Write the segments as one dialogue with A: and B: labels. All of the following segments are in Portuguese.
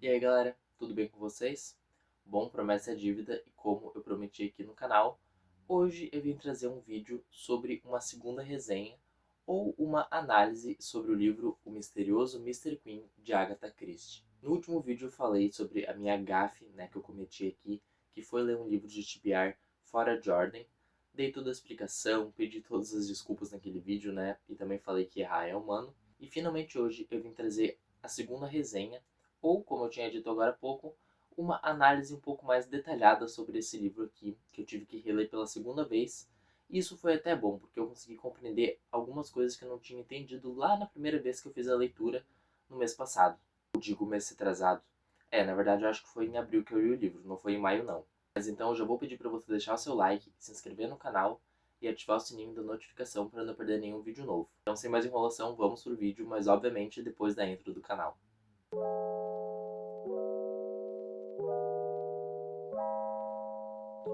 A: E aí galera, tudo bem com vocês? Bom, promessa é dívida e como eu prometi aqui no canal, hoje eu vim trazer um vídeo sobre uma segunda resenha ou uma análise sobre o livro O Misterioso Mr. Queen de Agatha Christie. No último vídeo eu falei sobre a minha gafe, que eu cometi aqui, que foi ler um livro de TBR fora de ordem. Dei toda a explicação, pedi todas as desculpas naquele vídeo, e também falei que errar é humano. E finalmente hoje eu vim trazer a segunda resenha, ou, como eu tinha dito agora há pouco, uma análise um pouco mais detalhada sobre esse livro aqui, que eu tive que reler pela segunda vez. E isso foi até bom, porque eu consegui compreender algumas coisas que eu não tinha entendido lá na primeira vez que eu fiz a leitura no mês passado. Eu digo mês retrasado. Na verdade eu acho que foi em abril que eu li o livro, não foi em maio não. Mas então eu já vou pedir para você deixar o seu like, se inscrever no canal e ativar o sininho da notificação para não perder nenhum vídeo novo. Então sem mais enrolação, vamos pro vídeo, mas obviamente depois da intro do canal.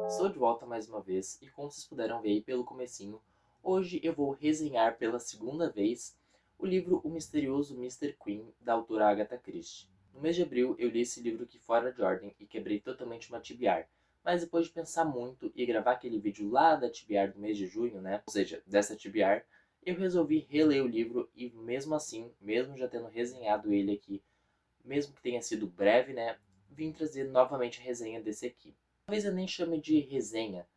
A: Estou de volta mais uma vez e como vocês puderam ver aí pelo comecinho, hoje eu vou resenhar pela segunda vez o livro O Misterioso Mr. Queen, da autora Agatha Christie. No mês de abril eu li esse livro aqui fora de ordem e quebrei totalmente uma TBR, mas depois de pensar muito e gravar aquele vídeo lá da TBR do mês de junho, ou seja, dessa TBR, eu resolvi reler o livro e mesmo assim, mesmo já tendo resenhado ele aqui, mesmo que tenha sido breve, vim trazer novamente a resenha desse aqui. Talvez eu nem chame de resenha,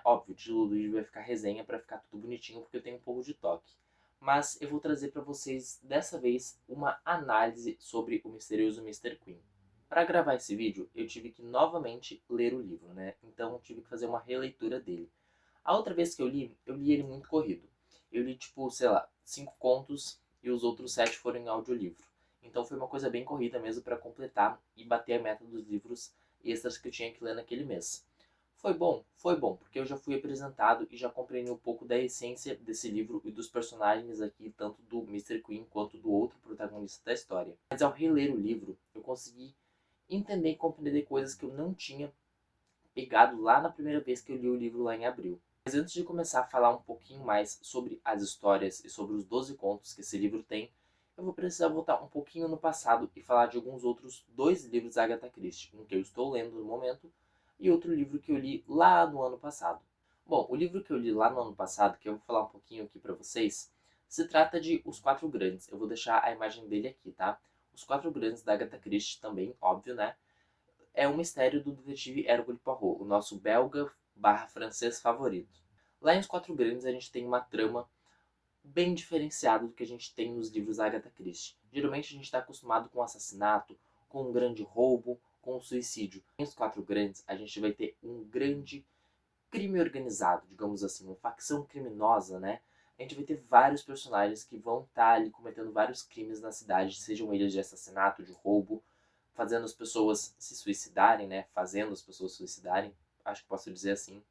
A: Óbvio, o título do vídeo vai ficar resenha para ficar tudo bonitinho, porque eu tenho um pouco de toque. Mas eu vou trazer para vocês, dessa vez, uma análise sobre o misterioso Mr. Queen. Para gravar esse vídeo, eu tive que novamente ler o livro, Então eu tive que fazer uma releitura dele. A outra vez que eu li ele muito corrido. Eu li, tipo, sei lá, 5 contos e os outros 7 foram em audiolivro. Então foi uma coisa bem corrida mesmo para completar e bater a meta dos livros extras que eu tinha que ler naquele mês. Foi bom, porque eu já fui apresentado e já compreendi um pouco da essência desse livro e dos personagens aqui, tanto do Mr. Queen quanto do outro protagonista da história. Mas ao reler o livro, eu consegui entender e compreender coisas que eu não tinha pegado lá na primeira vez que eu li o livro lá em abril. Mas antes de começar a falar um pouquinho mais sobre as histórias e sobre os 12 contos que esse livro tem, eu vou precisar voltar um pouquinho no passado e falar de alguns outros 2 livros da Agatha Christie, um que eu estou lendo no momento e outro livro que eu li lá no ano passado. Bom, o livro que eu li lá no ano passado, que eu vou falar um pouquinho aqui para vocês, se trata de Os Quatro Grandes. Eu vou deixar a imagem dele aqui, tá? Os Quatro Grandes da Agatha Christie também, óbvio, é um mistério do detetive Hercule Poirot, o nosso belga barra francês favorito. Lá em Os Quatro Grandes a gente tem uma trama bem diferenciada do que a gente tem nos livros da Agatha Christie. Geralmente a gente está acostumado com um assassinato, com um grande roubo, com um suicídio. Em Os Quatro Grandes a gente vai ter um grande crime organizado, digamos assim, uma facção criminosa, A gente vai ter vários personagens que vão estar ali cometendo vários crimes na cidade, sejam eles de assassinato, de roubo, fazendo as pessoas se suicidarem, Fazendo as pessoas se suicidarem, acho que posso dizer assim,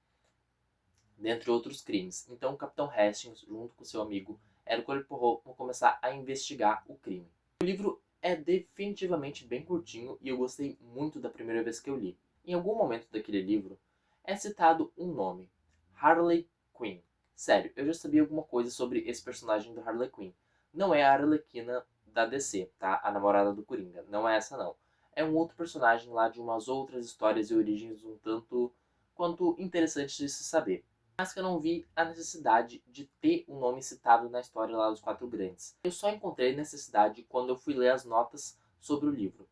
A: dentre outros crimes. Então o Capitão Hastings, junto com seu amigo Hercule Poirot, vão começar a investigar o crime. O livro é definitivamente bem curtinho e eu gostei muito da primeira vez que eu li. Em algum momento daquele livro é citado um nome, Harley Quinn. Sério, eu já sabia alguma coisa sobre esse personagem do Harley Quinn. Não é a Arlequina da DC, tá? A namorada do Coringa. Não é essa não. É um outro personagem lá de umas outras histórias e origens um tanto quanto interessantes de se saber. Mas que eu não vi a necessidade de ter um nome citado na história lá dos Quatro Grandes. Eu só encontrei necessidade quando eu fui ler as notas sobre o livro,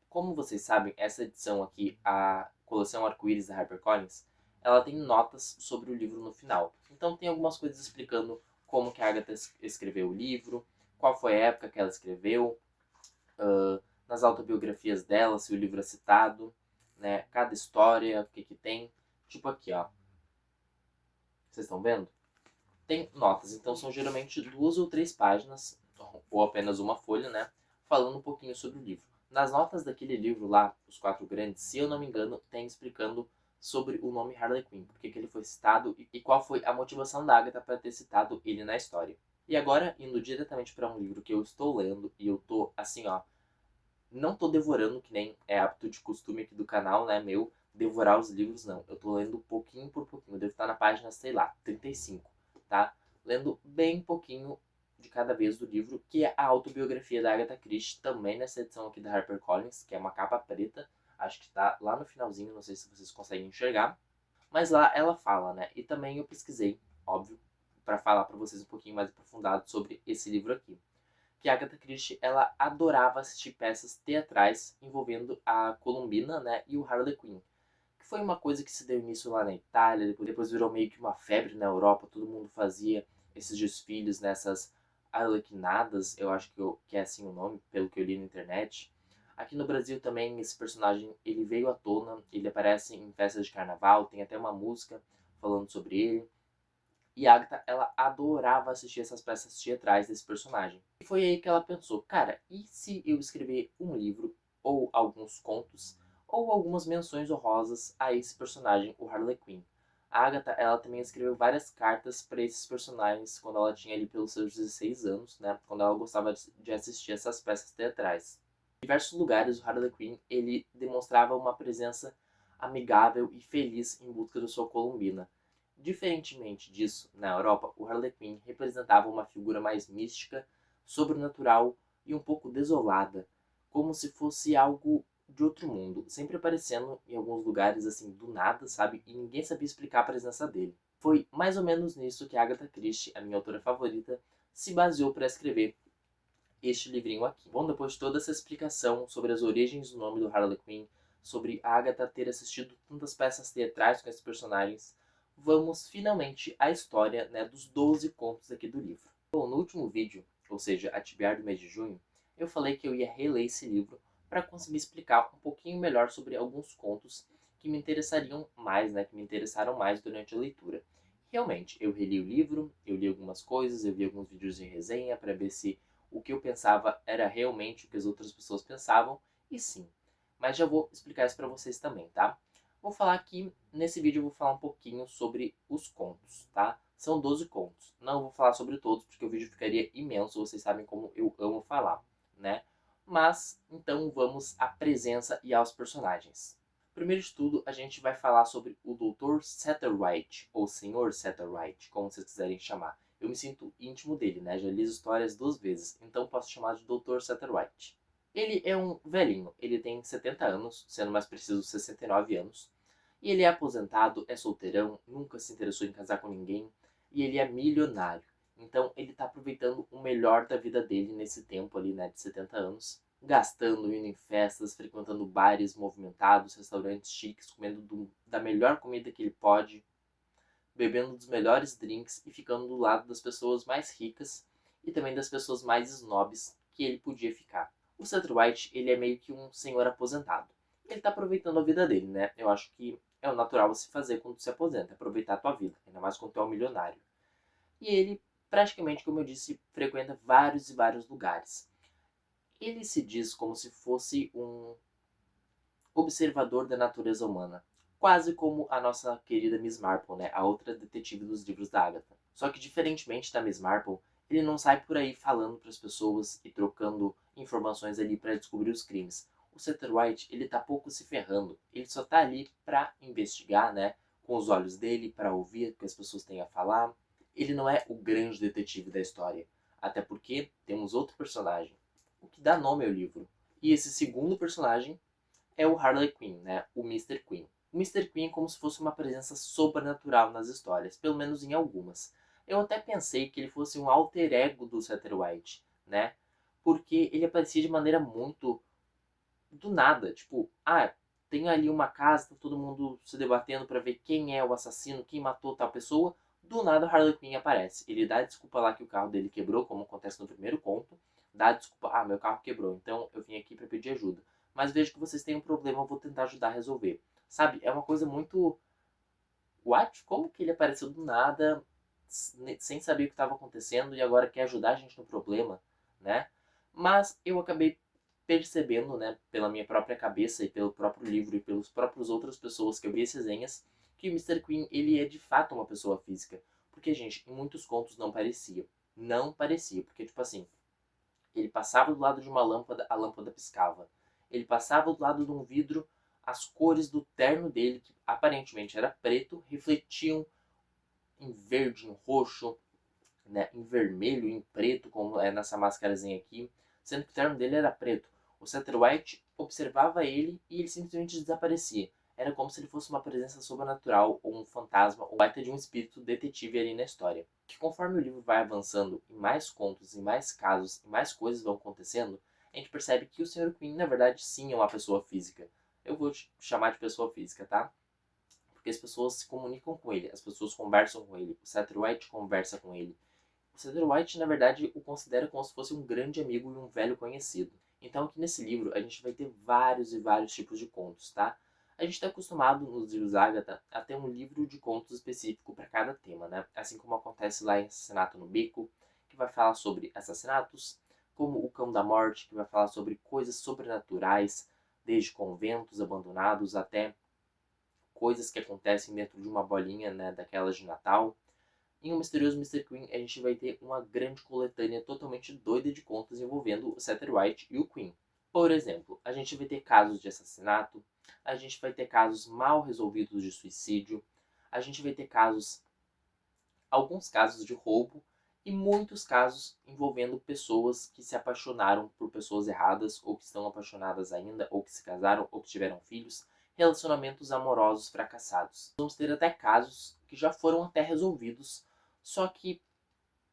A: Como vocês sabem, essa edição aqui, a coleção Arco-Íris da HarperCollins, ela tem notas sobre o livro no final. Então tem algumas coisas explicando como que a Agatha escreveu o livro, qual foi a época que ela escreveu, nas autobiografias dela, se o livro é citado, cada história, o que que tem. Tipo aqui, ó. Vocês estão vendo? Tem notas, então são geralmente 2 ou 3 páginas, ou apenas uma folha, falando um pouquinho sobre o livro. Nas notas daquele livro lá, Os Quatro Grandes, se eu não me engano, tem explicando sobre o nome Harley Quinn, porque que ele foi citado e qual foi a motivação da Agatha para ter citado ele na história. E agora, indo diretamente para um livro que eu estou lendo, e eu tô assim, ó, não tô devorando, que nem é hábito de costume aqui do canal, meu, devorar os livros, não. Eu tô lendo pouquinho por pouquinho. Eu devo estar na página, sei lá, 35, tá? Lendo bem pouquinho de cada vez do livro, que é a autobiografia da Agatha Christie, também nessa edição aqui da HarperCollins, que é uma capa preta. Acho que tá lá no finalzinho, não sei se vocês conseguem enxergar. Mas lá ela fala, né? E também eu pesquisei, óbvio, para falar para vocês um pouquinho mais aprofundado sobre esse livro aqui. Que a Agatha Christie, ela adorava assistir peças teatrais envolvendo a Columbina, né, e o Harley Quinn. Que foi uma coisa que se deu início lá na Itália, depois virou meio que uma febre na Europa, todo mundo fazia esses desfiles nessas arlequinadas, eu acho que é assim o nome, pelo que eu li na internet. Aqui no Brasil também esse personagem ele veio à tona, ele aparece em festas de carnaval, tem até uma música falando sobre ele. E a Agatha, ela adorava assistir essas peças teatrais desse personagem. E foi aí que ela pensou, cara, e se eu escrever um livro, ou alguns contos, ou algumas menções honrosas a esse personagem, o Harley Quinn? A Agatha, ela também escreveu várias cartas para esses personagens quando ela tinha ali pelos seus 16 anos, né? Quando ela gostava de assistir essas peças teatrais. Em diversos lugares, o Harley Quinn, ele demonstrava uma presença amigável e feliz em busca da sua Columbina. Diferentemente disso, na Europa, o Harley Quinn representava uma figura mais mística, sobrenatural e um pouco desolada, como se fosse algo de outro mundo, sempre aparecendo em alguns lugares assim do nada, sabe? E ninguém sabia explicar a presença dele. Foi mais ou menos nisso que a Agatha Christie, a minha autora favorita, se baseou para escrever este livrinho aqui. Bom, depois de toda essa explicação sobre as origens do nome do Harley Quinn, sobre a Agatha ter assistido tantas peças teatrais com esses personagens, vamos finalmente à história, né, dos 12 contos aqui do livro. Bom, no último vídeo, ou seja, a tibiar do mês de junho, eu falei que eu ia reler esse livro para conseguir explicar um pouquinho melhor sobre alguns contos que me interessariam mais, né, que me interessaram mais durante a leitura. Realmente, eu reli o livro, eu li algumas coisas, eu vi alguns vídeos de resenha para ver se o que eu pensava era realmente o que as outras pessoas pensavam, e sim. Mas já vou explicar isso para vocês também, tá? Vou falar aqui, nesse vídeo eu vou falar um pouquinho sobre os contos, tá? São 12 contos. Não vou falar sobre todos, porque o vídeo ficaria imenso, vocês sabem como eu amo falar, né? Mas, então vamos à presença e aos personagens. Primeiro de tudo, a gente vai falar sobre o Dr. Satterwhite, ou Sr. Satterwhite, como vocês quiserem chamar. Eu me sinto íntimo dele, né? Já li as histórias 2 vezes, então posso chamar de Dr. Satterwhite. Ele é um velhinho, ele tem 70 anos, sendo mais preciso 69 anos. E ele é aposentado, é solteirão, nunca se interessou em casar com ninguém. E ele é milionário. Então ele está aproveitando o melhor da vida dele nesse tempo ali, né, de 70 anos. Gastando, indo em festas, frequentando bares movimentados, restaurantes chiques, comendo da melhor comida que ele pode, bebendo dos melhores drinks e ficando do lado das pessoas mais ricas e também das pessoas mais snobs que ele podia ficar. O Seth White, ele é meio que um senhor aposentado. Ele tá aproveitando a vida dele, né? Eu acho que é o natural a se fazer quando se aposenta, aproveitar a tua vida, ainda mais quando tu é um milionário. E ele, praticamente, como eu disse, frequenta vários e vários lugares. Ele se diz como se fosse um observador da natureza humana, quase como a nossa querida Miss Marple, né, a outra detetive dos livros da Agatha. Só que diferentemente da Miss Marple, ele não sai por aí falando para as pessoas e trocando informações ali para descobrir os crimes. O Satterwhite, ele tá pouco se ferrando, ele só tá ali para investigar, né, com os olhos dele, para ouvir o que as pessoas têm a falar. Ele não é o grande detetive da história, até porque temos outro personagem, o que dá nome ao livro. E esse segundo personagem é o Harley Quinn, né? O Mr. Quinn. O Mr. Quinn é como se fosse uma presença sobrenatural nas histórias, pelo menos em algumas. Eu até pensei que ele fosse um alter ego do Satterwhite, né? Porque ele aparecia de maneira muito do nada, tipo, tem ali uma casa, tá todo mundo se debatendo para ver quem é o assassino, quem matou tal pessoa. Do nada o Harley Quinn aparece. Ele dá desculpa lá que o carro dele quebrou, como acontece no primeiro conto. Dá desculpa, meu carro quebrou, então eu vim aqui para pedir ajuda. Mas vejo que vocês têm um problema, eu vou tentar ajudar a resolver. Sabe, é uma coisa muito... What? Como que ele apareceu do nada, sem saber o que estava acontecendo e agora quer ajudar a gente no problema, né? Mas eu acabei percebendo, né, pela minha própria cabeça e pelo próprio livro e pelos próprios outras pessoas que eu vi as resenhas, que o Mr. Quinn, ele é de fato uma pessoa física. Porque, gente, em muitos contos não parecia. Não parecia, porque, tipo assim, ele passava do lado de uma lâmpada, a lâmpada piscava. Ele passava do lado de um vidro, as cores do terno dele, que aparentemente era preto, refletiam em verde, em roxo. né, em vermelho, em preto, como é nessa máscarazinha aqui, sendo que o terno dele era preto. O Satterwhite observava ele e ele simplesmente desaparecia. Era como se ele fosse uma presença sobrenatural, ou um fantasma, ou baita de um espírito detetive ali na história. Que conforme o livro vai avançando, em mais contos, em mais casos, e mais coisas vão acontecendo, a gente percebe que o Sr. Queen, na verdade, sim é uma pessoa física. Eu vou te chamar de pessoa física, tá? Porque as pessoas se comunicam com ele, as pessoas conversam com ele, o Satterwhite conversa com ele. O Satterwhite, na verdade, o considera como se fosse um grande amigo e um velho conhecido. Então, aqui nesse livro, a gente vai ter vários e vários tipos de contos, tá? A gente está acostumado nos livros Agatha a ter um livro de contos específico para cada tema, né? Assim como acontece lá em Assassinato no Beco, que vai falar sobre assassinatos, como O Cão da Morte, que vai falar sobre coisas sobrenaturais, desde conventos abandonados até coisas que acontecem dentro de uma bolinha, né, daquelas de Natal. Em O Misterioso Mr. Queen, a gente vai ter uma grande coletânea totalmente doida de contos envolvendo o Satterwhite e o Queen. Por exemplo, a gente vai ter casos de assassinato, a gente vai ter casos mal resolvidos de suicídio, a gente vai ter alguns casos de roubo e muitos casos envolvendo pessoas que se apaixonaram por pessoas erradas, ou que estão apaixonadas ainda, ou que se casaram, ou que tiveram filhos, relacionamentos amorosos fracassados. Vamos ter até casos que já foram até resolvidos, só que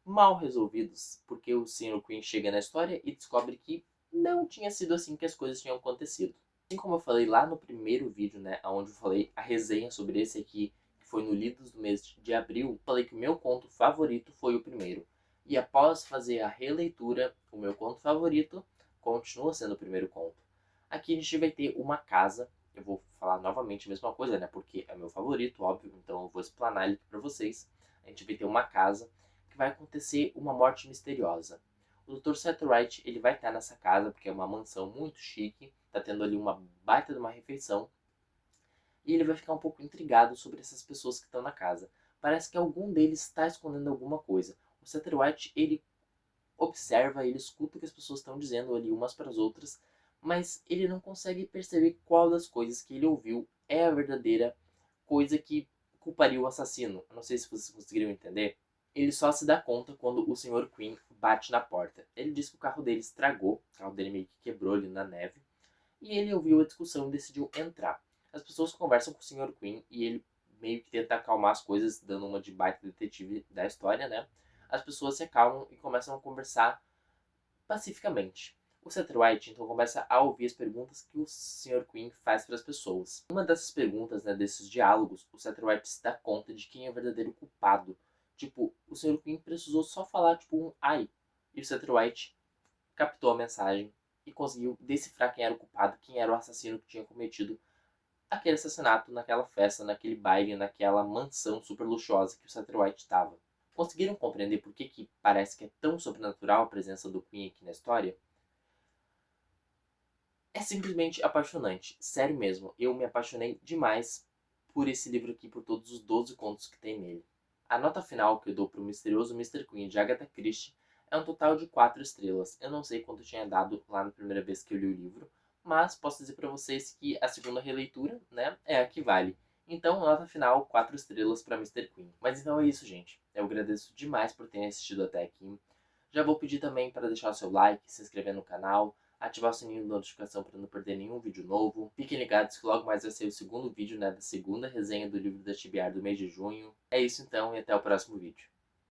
A: mal resolvidos, porque o Sr. Queen chega na história e descobre que não tinha sido assim que as coisas tinham acontecido. Assim como eu falei lá no primeiro vídeo, né, onde eu falei a resenha sobre esse aqui, que foi no Lidos do mês de abril, falei que o meu conto favorito foi o primeiro. E após fazer a releitura, o meu conto favorito continua sendo o primeiro conto. Aqui a gente vai ter uma casa, eu vou falar novamente a mesma coisa, né, porque é meu favorito, óbvio, então eu vou explanar ele aqui pra vocês. A gente vai ter uma casa que vai acontecer uma morte misteriosa. O Dr. Satterwhite, ele vai estar nessa casa, porque é uma mansão muito chique, tá tendo ali uma baita de uma refeição, e ele vai ficar um pouco intrigado sobre essas pessoas que estão na casa. Parece que algum deles está escondendo alguma coisa. O Satterwhite, ele observa, ele escuta o que as pessoas estão dizendo ali umas para as outras, mas ele não consegue perceber qual das coisas que ele ouviu é a verdadeira coisa que culparia o assassino. Eu não sei se vocês conseguiram entender. Ele só se dá conta quando o Sr. Queen bate na porta. Ele diz que o carro dele estragou, o carro dele meio que quebrou ali na neve, e ele ouviu a discussão e decidiu entrar. As pessoas conversam com o Sr. Queen e ele meio que tenta acalmar as coisas, dando uma de baita detetive da história, né? As pessoas se acalmam e começam a conversar pacificamente. O Satterwhite então começa a ouvir as perguntas que o Sr. Queen faz para as pessoas. Uma dessas perguntas, né, desses diálogos, o Satterwhite se dá conta de quem é o verdadeiro culpado. Tipo, o Sr. Queen precisou só falar tipo um ai, e o Satterwhite captou a mensagem e conseguiu decifrar quem era o culpado, quem era o assassino que tinha cometido aquele assassinato naquela festa, naquele baile, naquela mansão super luxuosa que o Satterwhite estava. Conseguiram compreender por que parece que é tão sobrenatural a presença do Queen aqui na história? É simplesmente apaixonante, sério mesmo. Eu me apaixonei demais por esse livro aqui, por todos os 12 contos que tem nele. A nota final que eu dou para o Misterioso Mr. Queen de Agatha Christie é um total de 4 estrelas. Eu não sei quanto eu tinha dado lá na primeira vez que eu li o livro, mas posso dizer para vocês que a segunda releitura, né, é a que vale. Então, nota final, 4 estrelas para Mr. Queen. Mas então é isso, gente. Eu agradeço demais por terem assistido até aqui. Já vou pedir também para deixar o seu like, se inscrever no canal, ativar o sininho de notificação para não perder nenhum vídeo novo. Fiquem ligados que logo mais vai ser o segundo vídeo, né, da segunda resenha do livro da TBR do mês de junho. É isso então e até o próximo vídeo.